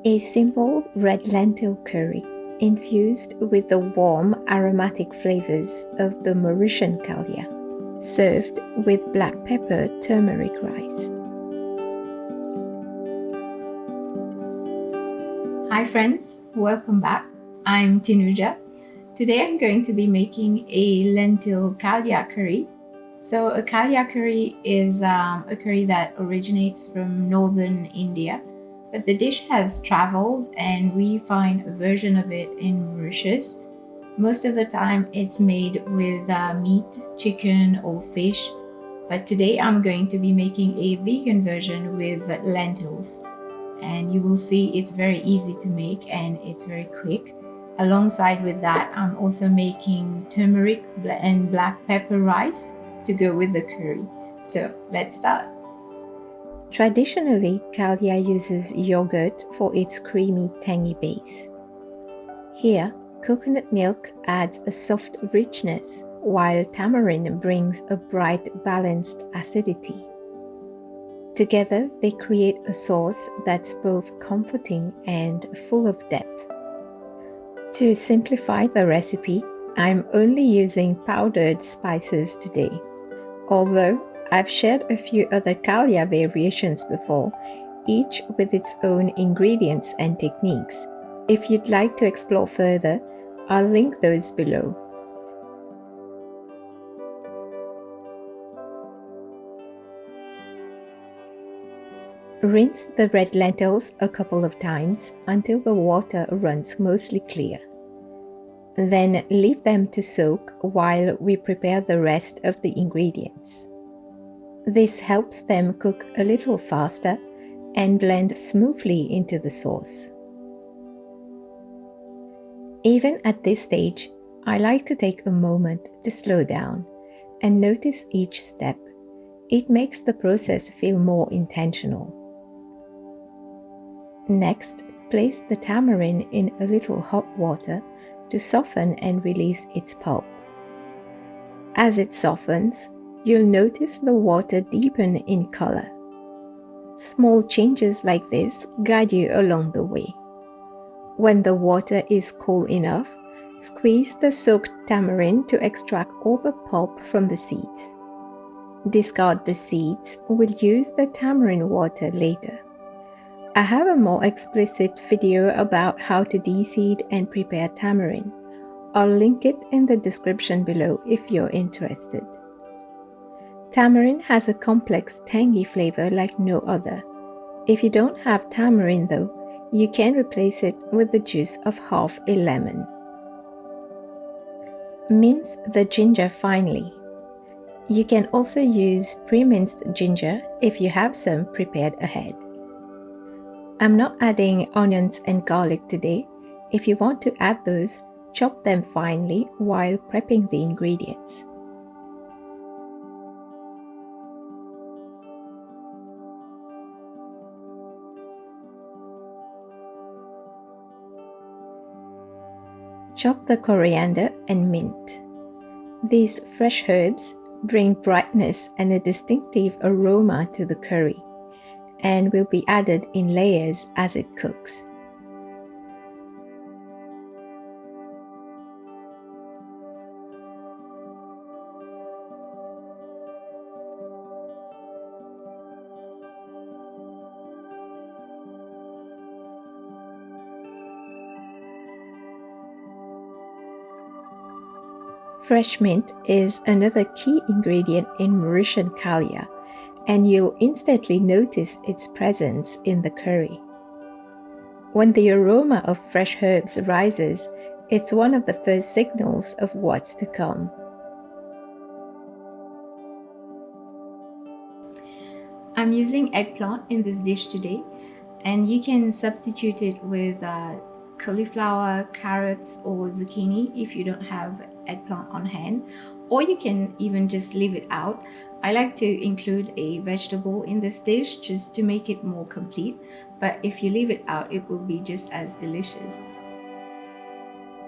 A simple red lentil curry infused with the warm aromatic flavors of the Mauritian Kalia, served with black pepper turmeric rice. Hi friends, welcome back. I'm Tinuja. Today I'm going to be making a lentil Kalia curry. So a Kalia curry is a curry that originates from northern India, but the dish has traveled and we find a version of it in Mauritius. Most of the time it's made with meat, chicken or fish, but today I'm going to be making a vegan version with lentils. And you will see it's very easy to make and it's very quick. Alongside with that, I'm also making turmeric and black pepper rice to go with the curry. So let's start. Traditionally, Kalia uses yogurt for its creamy, tangy base. Here, coconut milk adds a soft richness, while tamarind brings a bright, balanced acidity. Together, they create a sauce that's both comforting and full of depth. To simplify the recipe, I'm only using powdered spices today. Although I've shared a few other Kalia variations before, each with its own ingredients and techniques. If you'd like to explore further, I'll link those below. Rinse the red lentils a couple of times until the water runs mostly clear. Then leave them to soak while we prepare the rest of the ingredients. This helps them cook a little faster and blend smoothly into the sauce. Even at this stage, I like to take a moment to slow down and notice each step. It makes the process feel more intentional. Next, place the tamarind in a little hot water to soften and release its pulp. As it softens, you'll notice the water deepen in color. Small changes like this guide you along the way. When the water is cool enough, squeeze the soaked tamarind to extract all the pulp from the seeds. Discard the seeds. We'll use the tamarind water later. I have a more explicit video about how to de-seed and prepare tamarind. I'll link it in the description below if you're interested. Tamarind has a complex, tangy flavor like no other. If you don't have tamarind though, you can replace it with the juice of half a lemon. Mince the ginger finely. You can also use pre-minced ginger if you have some prepared ahead. I'm not adding onions and garlic today. If you want to add those, chop them finely while prepping the ingredients. Chop the coriander and mint. These fresh herbs bring brightness and a distinctive aroma to the curry, and will be added in layers as it cooks. Fresh mint is another key ingredient in Mauritian Kalia, and you'll instantly notice its presence in the curry. When the aroma of fresh herbs rises, it's one of the first signals of what's to come. I'm using eggplant in this dish today, and you can substitute it with cauliflower, carrots or zucchini if you don't have eggplant on hand, or you can even just leave it out. I like to include a vegetable in this dish just to make it more complete, but if you leave it out, it will be just as delicious.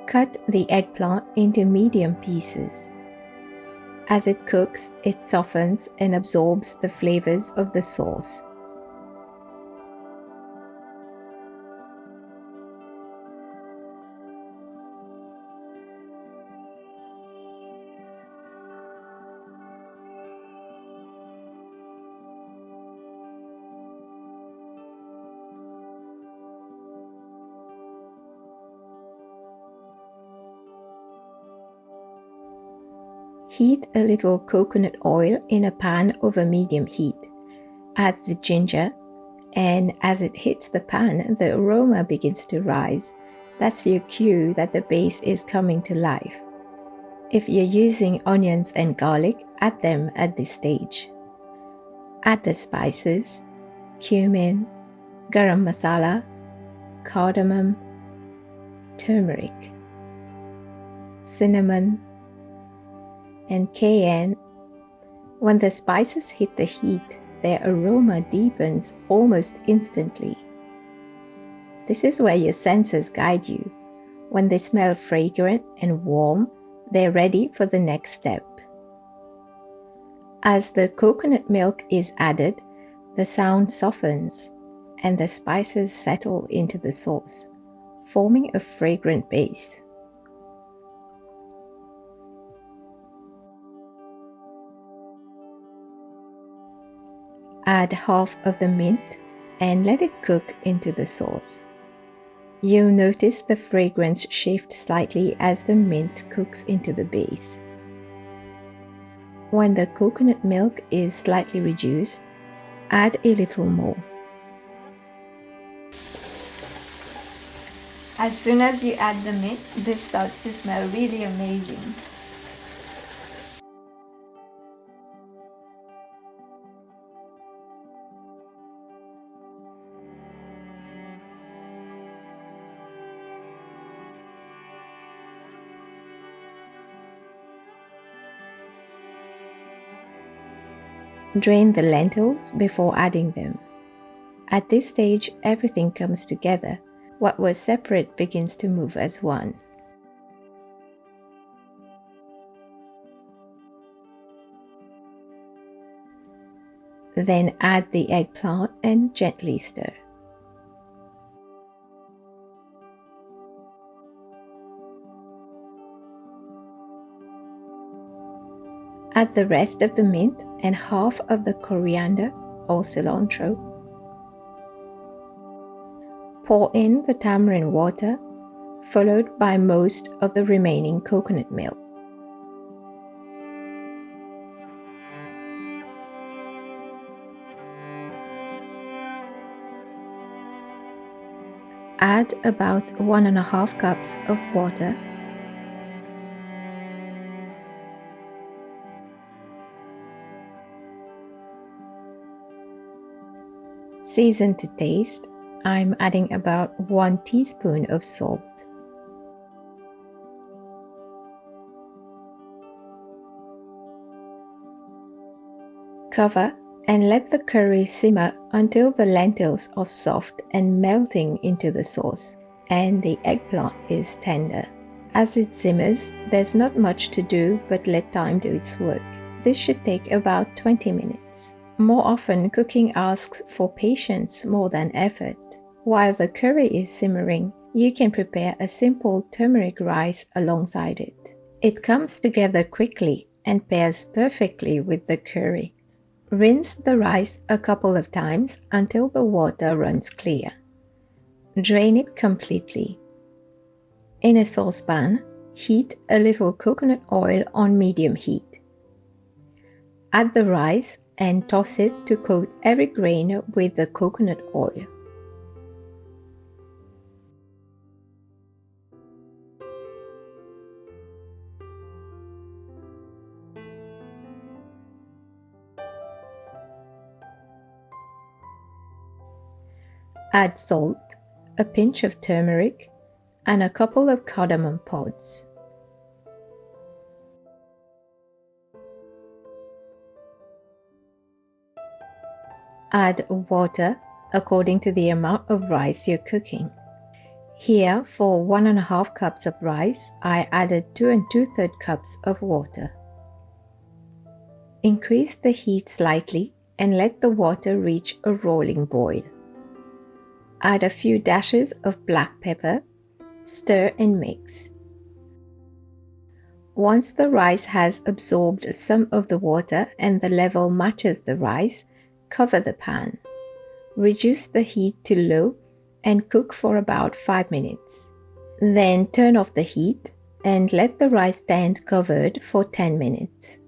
Cut the eggplant into medium pieces. As it cooks, it softens and absorbs the flavors of the sauce. Heat a little coconut oil in a pan over medium heat. Add the ginger, and as it hits the pan, the aroma begins to rise. That's your cue that the base is coming to life. If you're using onions and garlic, add them at this stage. Add the spices, cumin, garam masala, cardamom, turmeric, cinnamon, and cayenne. When the spices hit the heat, their aroma deepens almost instantly. This is where your senses guide you. When they smell fragrant and warm, they're ready for the next step. As the coconut milk is added, the sound softens and the spices settle into the sauce, forming a fragrant base. Add half of the mint and let it cook into the sauce. You'll notice the fragrance shift slightly as the mint cooks into the base. When the coconut milk is slightly reduced, add a little more. As soon as you add the mint, this starts to smell really amazing. Drain the lentils before adding them. At this stage, everything comes together. What was separate begins to move as one. Then add the eggplant and gently stir. Add the rest of the mint and half of the coriander or cilantro. Pour in the tamarind water, followed by most of the remaining coconut milk. Add about 1.5 cups of water. Season to taste. I'm adding about 1 teaspoon of salt. Cover and let the curry simmer until the lentils are soft and melting into the sauce, and the eggplant is tender. As it simmers, there's not much to do but let time do its work. This should take about 20 minutes. More often, cooking asks for patience more than effort. While the curry is simmering, you can prepare a simple turmeric rice alongside it. It comes together quickly and pairs perfectly with the curry. Rinse the rice a couple of times until the water runs clear. Drain it completely. In a saucepan, heat a little coconut oil on medium heat. Add the rice and toss it to coat every grain with the coconut oil. Add salt, a pinch of turmeric, and a couple of cardamom pods. Add water according to the amount of rice you're cooking. Here, for 1.5 cups of rice, I added 2 2/3 cups of water. Increase the heat slightly and let the water reach a rolling boil. Add a few dashes of black pepper, stir and mix. Once the rice has absorbed some of the water and the level matches the rice, cover the pan. Reduce the heat to low and cook for about 5 minutes. Then turn off the heat, and let the rice stand covered for 10 minutes.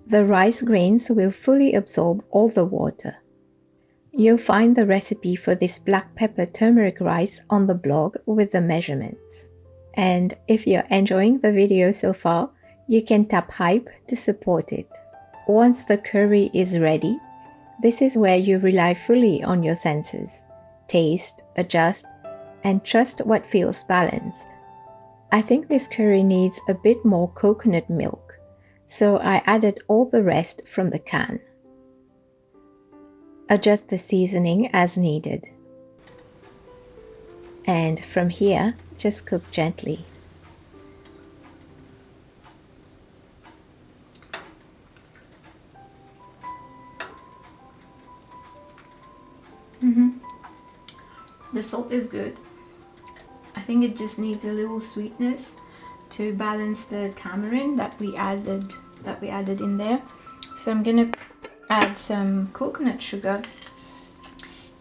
The rice grains will fully absorb all the water. You'll find the recipe for this black pepper turmeric rice on the blog with the measurements. And if you're enjoying the video so far, you can tap hype to support it. Once the curry is ready, this is where you rely fully on your senses. Taste, adjust, and trust what feels balanced. I think this curry needs a bit more coconut milk, so I added all the rest from the can. Adjust the seasoning as needed. And from here, just cook gently. The salt is good. I think it just needs a little sweetness to balance the tamarind that we added in there. So I'm gonna add some coconut sugar.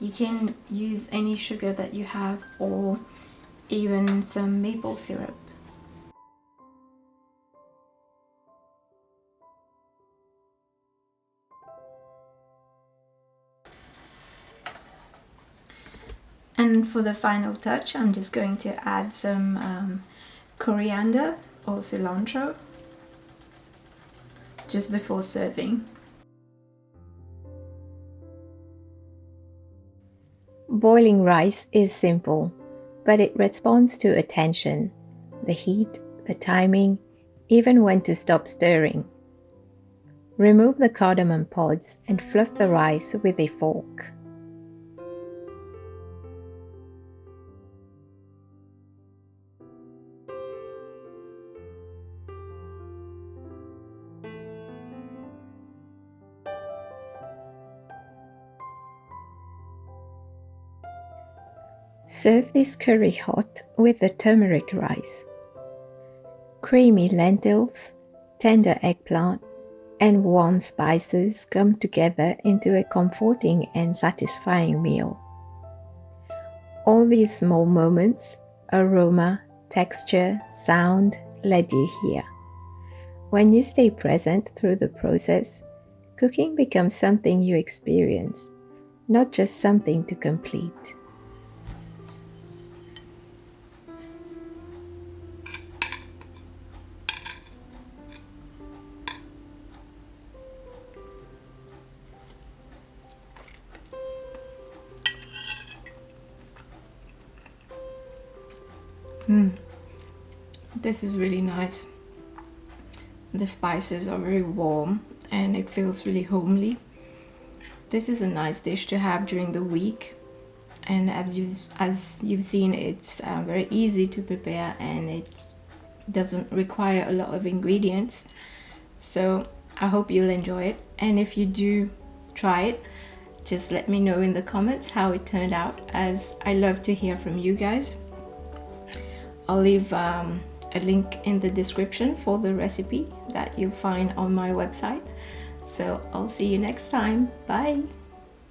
You can use any sugar that you have, or even some maple syrup. And for the final touch, I'm just going to add some coriander or cilantro just before serving. Boiling rice is simple, but it responds to attention, the heat, the timing, even when to stop stirring. Remove the cardamom pods and fluff the rice with a fork. Serve this curry hot with the turmeric rice. Creamy lentils, tender eggplant, and warm spices come together into a comforting and satisfying meal. All these small moments, aroma, texture, sound, led you here. When you stay present through the process, cooking becomes something you experience, not just something to complete. This is really nice. The spices are very warm and it feels really homely. This is a nice dish to have during the week, and as you've seen, it's very easy to prepare and it doesn't require a lot of ingredients. So I hope you'll enjoy it, and if you do try it, just let me know in the comments how it turned out, as I love to hear from you guys. I'll leave a link in the description for the recipe that you'll find on my website. So I'll see you next time. Bye!